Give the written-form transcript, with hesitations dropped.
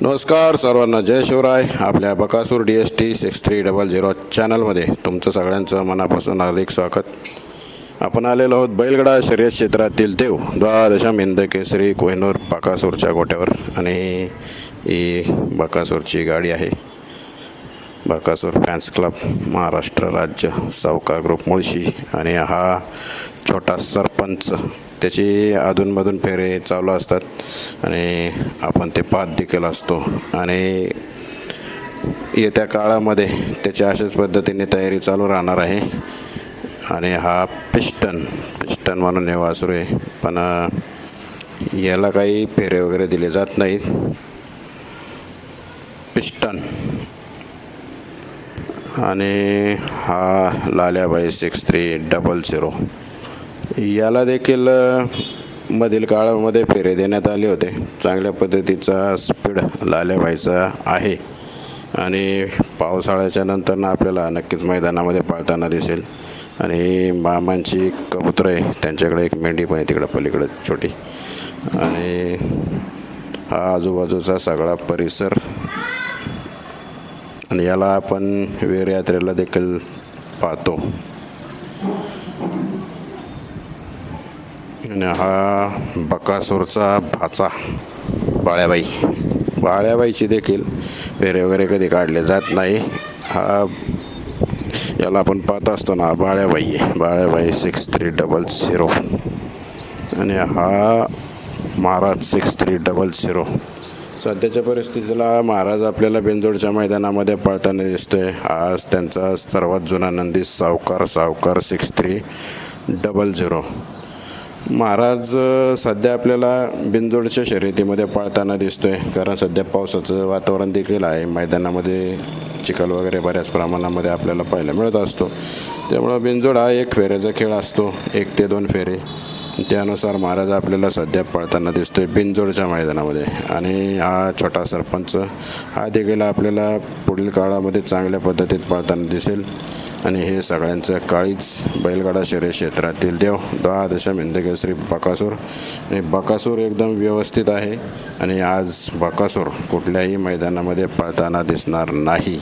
नमस्कार सर्वांना, जय शिवराय. आपल्या बकासूर DST 6300 चॅनलमध्ये तुमचं सगळ्यांचं मनापासून हार्दिक स्वागत. आपण आलेलो आहोत बैलगाडा शर्यत क्षेत्रातील देव द्वादशम हिंद केसरी कोहिनूर बकासूरच्या गोट्यावर. आणि ही बकासूरची गाडी आहे. बकासूर फॅन्स क्लब, महाराष्ट्र राज्य, सावकार ग्रुप मुळशी. आणि हा छोटा सरपंच, त्याची अधूनमधून फेरे चालू असतात आणि आपण ते पाहत देखील असतो. आणि येत्या काळामध्ये त्याची अशाच पद्धतीने तयारी चालू राहणार आहे. आणि हा पिस्टन म्हणून हे वासरू आहे, पण याला काही फेरे वगैरे दिले जात नाहीत. पिस्टन. आणि हा लाल्याबाई 6300. याला देखील मधील काळामध्ये फेरे देण्यात आले होते. चांगल्या पद्धतीचा स्पीड लाल्याबाईचा आहे आणि पावसाळ्याच्या नंतर आपल्याला नक्कीच मैदानामध्ये पळताना दिसेल. आणि मामांची कबूतर आहे, त्यांच्याकडे एक मेंढी पण आहे तिकडं पलीकडे छोटी. आणि हा आजूबाजूचा सगळा परिसर. आणि याला आपण वीर यात्रेला देखील पाहतो. आणि हा बकासूरचा भाचा बाळ्याबाईची देखील फेरे वगैरे कधी काढले जात नाही. हा याला आपण पाहत असतो ना, बाळ्याबाई 6300. आणि हा महाराज 6300. सध्याच्या परिस्थितीला महाराज आपल्याला बिनजोडच्या मैदानामध्ये पळताना दिसतोय. आज त्यांचा सर्वात जुना नंदी सावकार 6300. महाराज सध्या आपल्याला बिनजोडच्या शर्यतीमध्ये पळताना दिसतोय, कारण सध्या पावसाचं वातावरण देखील आहे. मैदानामध्ये चिखल वगैरे बऱ्याच प्रमाणामध्ये आपल्याला पाहायला मिळत असतो. त्यामुळं बिनजोड हा एक फेऱ्याचा खेळ असतो, 1 ते 2 फेरे. त्यानुसार महाराज आपल्याला सध्या पळताना दिसतोय बिनजोडच्या मैदानामध्ये. आणि हा छोटा सरपंच, हा देखील आपल्याला पुढील काळामध्ये चांगल्या पद्धतीत पळताना दिसेल. आणि हे सगळ्यांचं काळीज बैलगाडा शर्यत क्षेत्रातील देव द्वादशम हिंद केसरी बकासूर. आणि बकासूर एकदम व्यवस्थित आहे आणि आज बकासूर कुठल्याही मैदानामध्ये पळताना दिसणार नाही.